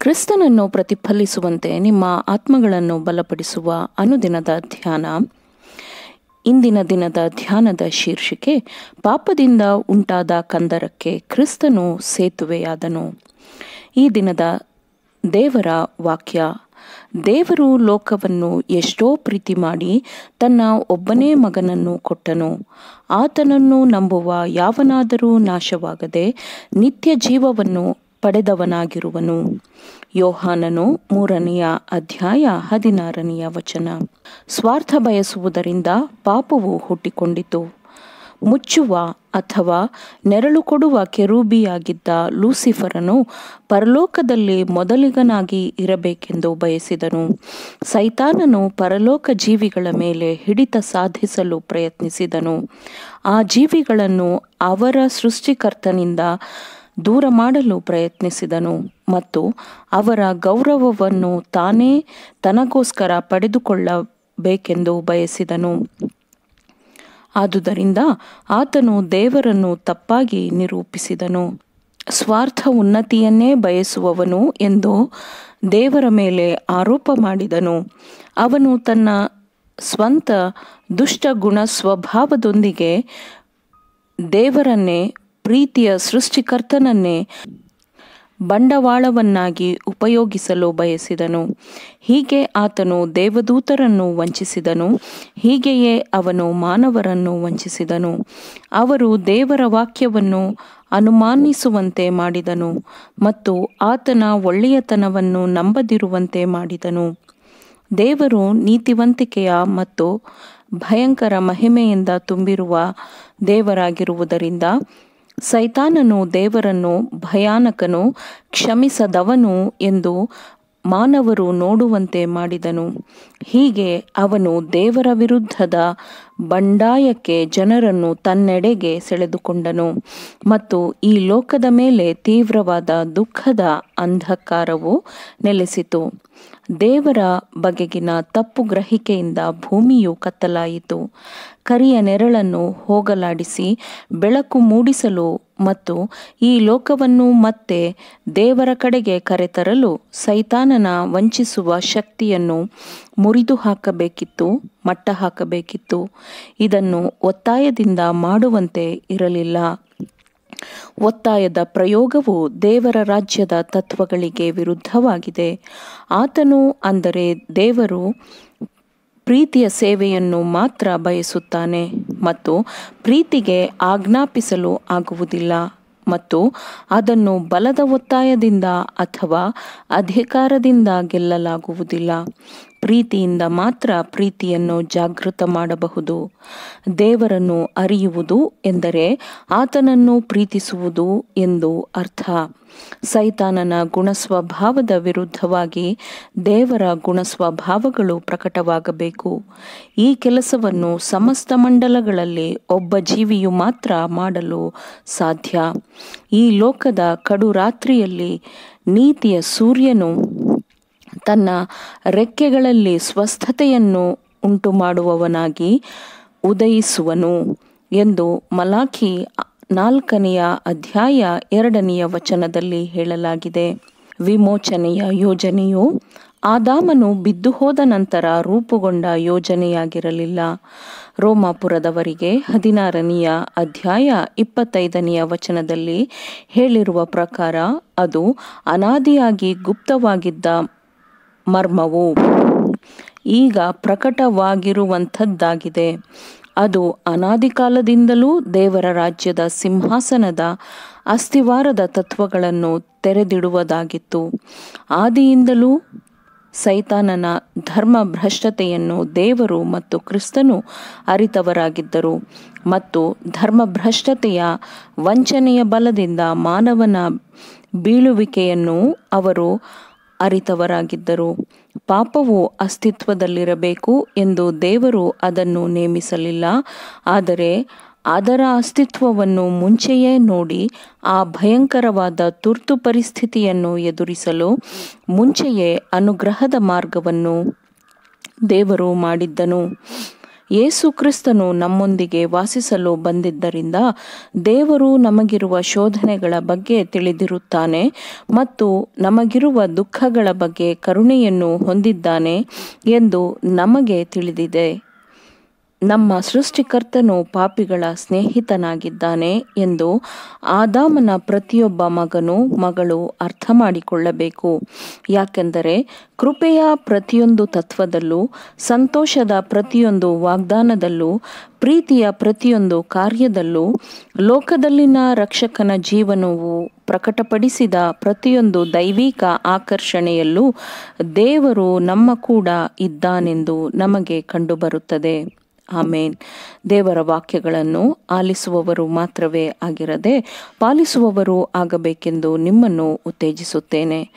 ಕ್ರಿಸ್ತನನ್ನು ಪ್ರತಿಫಲಿಸುವಂತೆ ನಿಮ್ಮ ಆತ್ಮಗಳನ್ನು ಬಲಪಡಿಸುವ ಅನುದಿನದ ಧ್ಯಾನ. ಇಂದಿನ ದಿನದ ಧ್ಯಾನದ ಶೀರ್ಷಿಕೆ, ಪಾಪದಿಂದ ಉಂಟಾದ ಕಂದರಕ್ಕೆ ಕ್ರಿಸ್ತನು ಸೇತುವೆಯಾದನು. ಈ ದಿನದ ದೇವರ ವಾಕ್ಯ: ದೇವರು ಲೋಕವನ್ನು ಎಷ್ಟೋ ಪ್ರೀತಿ ಮಾಡಿ ತನ್ನ ಒಬ್ಬನೇ ಮಗನನ್ನು ಕೊಟ್ಟನು. ಆತನನ್ನು ನಂಬುವ ಯಾವನಾದರೂ ನಾಶವಾಗದೆ ನಿತ್ಯ ಜೀವವನ್ನು ಪಡೆದವನಾಗಿರುವನು. ಯೋಹಾನನು 3ನೇ ಅಧ್ಯಾಯ 16ನೇ ವಚನ. ಸ್ವಾರ್ಥ ಬಯಸುವುದರಿಂದ ಪಾಪವು ಹುಟ್ಟಿಕೊಂಡಿತು. ಮುಚ್ಚುವ ಅಥವಾ ನೆರಳು ಕೊಡುವ ಕೆರೂಬಿಯಾಗಿದ್ದ ಲೂಸಿಫರನು ಪರಲೋಕದಲ್ಲಿ ಮೊದಲಿಗನಾಗಿ ಇರಬೇಕೆಂದು ಬಯಸಿದನು. ಸೈತಾನನು ಪರಲೋಕ ಜೀವಿಗಳ ಮೇಲೆ ಹಿಡಿತ ಸಾಧಿಸಲು ಪ್ರಯತ್ನಿಸಿದನು. ಆ ಜೀವಿಗಳನ್ನು ಅವರ ಸೃಷ್ಟಿಕರ್ತನಿಂದ ದೂರ ಮಾಡಲು ಪ್ರಯತ್ನಿಸಿದನು ಮತ್ತು ಅವರ ಗೌರವವನ್ನು ತಾನೇ ತನಗೋಸ್ಕರ ಪಡೆದುಕೊಳ್ಳಬೇಕೆಂದು ಬಯಸಿದನು. ಆದುದರಿಂದ ಆತನು ದೇವರನ್ನು ತಪ್ಪಾಗಿ ನಿರೂಪಿಸಿದನು. ಸ್ವಾರ್ಥ ಉನ್ನತಿಯನ್ನೇ ಬಯಸುವವನು ಎಂದು ದೇವರ ಮೇಲೆ ಆರೋಪ ಮಾಡಿದನು. ಅವನು ತನ್ನ ಸ್ವಂತ ದುಷ್ಟ ಗುಣ ಸ್ವಭಾವದೊಂದಿಗೆ ದೇವರನ್ನೇ, ಪ್ರೀತಿಯ ಸೃಷ್ಟಿಕರ್ತನನ್ನೇ ಬಂಡವಾಳವನ್ನಾಗಿ ಉಪಯೋಗಿಸಲು ಬಯಸಿದನು. ಹೀಗೆ ಆತನು ದೇವದೂತರನ್ನು ವಂಚಿಸಿದನು. ಹೀಗೆಯೇ ಅವನು ಮಾನವರನ್ನು ವಂಚಿಸಿದನು. ಅವರು ದೇವರ ವಾಕ್ಯವನ್ನು ಅನುಮಾನಿಸುವಂತೆ ಮಾಡಿದನು ಮತ್ತು ಆತನ ಒಳ್ಳೆಯತನವನ್ನು ನಂಬದಿರುವಂತೆ ಮಾಡಿದನು. ದೇವರು ನೀತಿವಂತಿಕೆಯ ಮತ್ತು ಭಯಂಕರ ಮಹಿಮೆಯಿಂದ ತುಂಬಿರುವ ದೇವರಾಗಿರುವುದರಿಂದ ಸೈತಾನನು ದೇವರನ್ನು ಭಯಾನಕನು, ಕ್ಷಮಿಸದವನು ಎಂದು ಮಾನವರು ನೋಡುವಂತೆ ಮಾಡಿದನು. ಹೀಗೆ ಅವನು ದೇವರ ವಿರುದ್ಧದ ಬಂಡಾಯಕ್ಕೆ ಜನರನ್ನು ತನ್ನೆಡೆಗೆ ಸೆಳೆದುಕೊಂಡನು ಮತ್ತು ಈ ಲೋಕದ ಮೇಲೆ ತೀವ್ರವಾದ ದುಃಖದ ಅಂಧಕಾರವು ನೆಲೆಸಿತು. ದೇವರ ಬಗೆಗಿನ ತಪ್ಪು ಗ್ರಹಿಕೆಯಿಂದ ಭೂಮಿಯು ಕತ್ತಲಾಯಿತು. ಕರಿಯ ನೆರಳನ್ನು ಹೋಗಲಾಡಿಸಿ ಬೆಳಕು ಮೂಡಿಸಲು ಮತ್ತು ಈ ಲೋಕವನ್ನು ಮತ್ತೆ ದೇವರ ಕಡೆಗೆ ಕರೆತರಲು ಸೈತಾನನ ವಂಚಿಸುವ ಶಕ್ತಿಯನ್ನು ಮುರಿದು ಹಾಕಬೇಕಿತ್ತು, ಮಟ್ಟ ಹಾಕಬೇಕಿತ್ತು. ಇದನ್ನು ಒತ್ತಾಯದಿಂದ ಮಾಡುವಂತೆ ಇರಲಿಲ್ಲ. ಒತ್ತಾಯದ ಪ್ರಯೋಗವು ದೇವರ ರಾಜ್ಯದ ತತ್ವಗಳಿಗೆ ವಿರುದ್ಧವಾಗಿದೆ. ಆತನು, ಅಂದರೆ ದೇವರು, ಪ್ರೀತಿಯ ಸೇವೆಯನ್ನು ಮಾತ್ರ ಬಯಸುತ್ತಾನೆ ಮತ್ತು ಪ್ರೀತಿಗೆ ಆಜ್ಞಾಪಿಸಲು ಆಗುವುದಿಲ್ಲ ಮತ್ತು ಅದನ್ನು ಬಲದ ಒತ್ತಾಯದಿಂದ ಅಥವಾ ಅಧಿಕಾರದಿಂದ ಗೆಲ್ಲಲಾಗುವುದಿಲ್ಲ. ಪ್ರೀತಿಯಿಂದ ಮಾತ್ರ ಪ್ರೀತಿಯನ್ನು ಜಾಗೃತ ಮಾಡಬಹುದು. ದೇವರನ್ನು ಅರಿಯುವುದು ಎಂದರೆ ಆತನನ್ನು ಪ್ರೀತಿಸುವುದು ಎಂದು ಅರ್ಥ. ಸೈತಾನನ ಗುಣಸ್ವಭಾವದ ವಿರುದ್ಧವಾಗಿ ದೇವರ ಗುಣಸ್ವಭಾವಗಳು ಪ್ರಕಟವಾಗಬೇಕು. ಈ ಕೆಲಸವನ್ನು ಸಮಸ್ತ ಮಂಡಲಗಳಲ್ಲಿ ಒಬ್ಬ ಜೀವಿಯು ಮಾತ್ರ ಮಾಡಲು ಸಾಧ್ಯ. ಈ ಲೋಕದ ಕಡು ರಾತ್ರಿಯಲ್ಲಿ ನೀತಿಯ ಸೂರ್ಯನು ತನ್ನ ರೆಕ್ಕೆಗಳಲ್ಲಿ ಸ್ವಸ್ಥತೆಯನ್ನು ಉಂಟುಮಾಡುವವನಾಗಿ ಉದಯಿಸುವನು ಎಂದು ಮಲಾಖಿ 4ನೇ ಅಧ್ಯಾಯ 2ನೇ ವಚನದಲ್ಲಿ ಹೇಳಲಾಗಿದೆ. ವಿಮೋಚನೆಯ ಯೋಜನೆಯು ಆದಾಮನು ಬಿದ್ದು ಹೋದ ನಂತರ ರೂಪುಗೊಂಡ ಯೋಜನೆಯಾಗಿರಲಿಲ್ಲ. ರೋಮಾಪುರದವರಿಗೆ 16ನೇ ಅಧ್ಯಾಯ 25ನೇ ವಚನದಲ್ಲಿ ಹೇಳಿರುವ ಪ್ರಕಾರ ಅದು ಅನಾದಿಯಾಗಿ ಗುಪ್ತವಾಗಿದ್ದ ಮರ್ಮವು ಈಗ ಪ್ರಕಟವಾಗಿರುವಂಥದ್ದಾಗಿದೆ. ಅದು ಅನಾದಿ ಕಾಲದಿಂದಲೂ ದೇವರ ರಾಜ್ಯದ ಸಿಂಹಾಸನದ ಅಸ್ತಿವಾರದ ತತ್ವಗಳನ್ನು ತೆರೆದಿಡುವುದಾಗಿತ್ತು. ಆದಿಯಿಂದಲೂ ಸೈತಾನನ ಧರ್ಮ ಭ್ರಷ್ಟತೆಯನ್ನು ದೇವರು ಮತ್ತು ಕ್ರಿಸ್ತನು ಅರಿತವರಾಗಿದ್ದರು ಮತ್ತು ಧರ್ಮಭ್ರಷ್ಟತೆಯ ವಂಚನೆಯ ಬಲದಿಂದ ಮಾನವನ ಬೀಳುವಿಕೆಯನ್ನು ಅವರು ಅರಿತವರಾಗಿದ್ದರು. ಪಾಪವು ಅಸ್ತಿತ್ವದಲ್ಲಿರಬೇಕು ಎಂದು ದೇವರು ಅದನ್ನು ನೇಮಿಸಲಿಲ್ಲ, ಆದರೆ ಅದರ ಅಸ್ತಿತ್ವವನ್ನು ಮುಂಚೆಯೇ ನೋಡಿ ಆ ಭಯಂಕರವಾದ ತುರ್ತು ಪರಿಸ್ಥಿತಿಯನ್ನು ಎದುರಿಸಲು ಮುಂಚೆಯೇ ಅನುಗ್ರಹದ ಮಾರ್ಗವನ್ನು ದೇವರು ಮಾಡಿದ್ದನು. ಯೇಸು ಕ್ರಿಸ್ತನು ನಮ್ಮೊಂದಿಗೆ ವಾಸಿಸಲು ಬಂದಿದ್ದರಿಂದ ದೇವರು ನಮಗಿರುವ ಶೋಧನೆಗಳ ಬಗ್ಗೆ ತಿಳಿದಿರುತ್ತಾನೆ ಮತ್ತು ನಮಗಿರುವ ದುಃಖಗಳ ಬಗ್ಗೆ ಕರುಣೆಯನ್ನು ಹೊಂದಿದ್ದಾನೆ ಎಂದು ನಮಗೆ ತಿಳಿದಿದೆ. ನಮ್ಮ ಸೃಷ್ಟಿಕರ್ತನು ಪಾಪಿಗಳ ಸ್ನೇಹಿತನಾಗಿದ್ದಾನೆ ಎಂದು ಆದಾಮನ ಪ್ರತಿಯೊಬ್ಬ ಮಗನು ಮಗಳು ಅರ್ಥ ಮಾಡಿಕೊಳ್ಳಬೇಕು. ಯಾಕೆಂದರೆ ಕೃಪೆಯ ಪ್ರತಿಯೊಂದು ತತ್ವದಲ್ಲೂ, ಸಂತೋಷದ ಪ್ರತಿಯೊಂದು ವಾಗ್ದಾನದಲ್ಲೂ, ಪ್ರೀತಿಯ ಪ್ರತಿಯೊಂದು ಕಾರ್ಯದಲ್ಲೂ, ಲೋಕದಲ್ಲಿನ ರಕ್ಷಕನ ಜೀವನವು ಪ್ರಕಟಪಡಿಸಿದ ಪ್ರತಿಯೊಂದು ದೈವಿಕ ಆಕರ್ಷಣೆಯಲ್ಲೂ ದೇವರು ನಮ್ಮ ಕೂಡ ಇದ್ದಾನೆಂದು ನಮಗೆ ಕಂಡುಬರುತ್ತದೆ. ಆಮೇನ್. ದೇವರ ವಾಕ್ಯಗಳನ್ನು ಆಲಿಸುವವರು ಮಾತ್ರವೇ ಆಗಿರದೆ ಪಾಲಿಸುವವರು ಆಗಬೇಕೆಂದು ನಿಮ್ಮನ್ನು ಉತ್ತೇಜಿಸುತ್ತೇನೆ.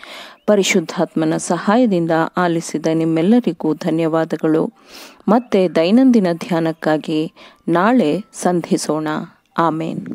ಪರಿಶುದ್ಧಾತ್ಮನ ಸಹಾಯದಿಂದ ಆಲಿಸಿದ ನಿಮ್ಮೆಲ್ಲರಿಗೂ ಧನ್ಯವಾದಗಳು. ಮತ್ತೆ ದೈನಂದಿನ ಧ್ಯಾನಕ್ಕಾಗಿ ನಾಳೆ ಸಂಧಿಸೋಣ. ಆಮೇನ್.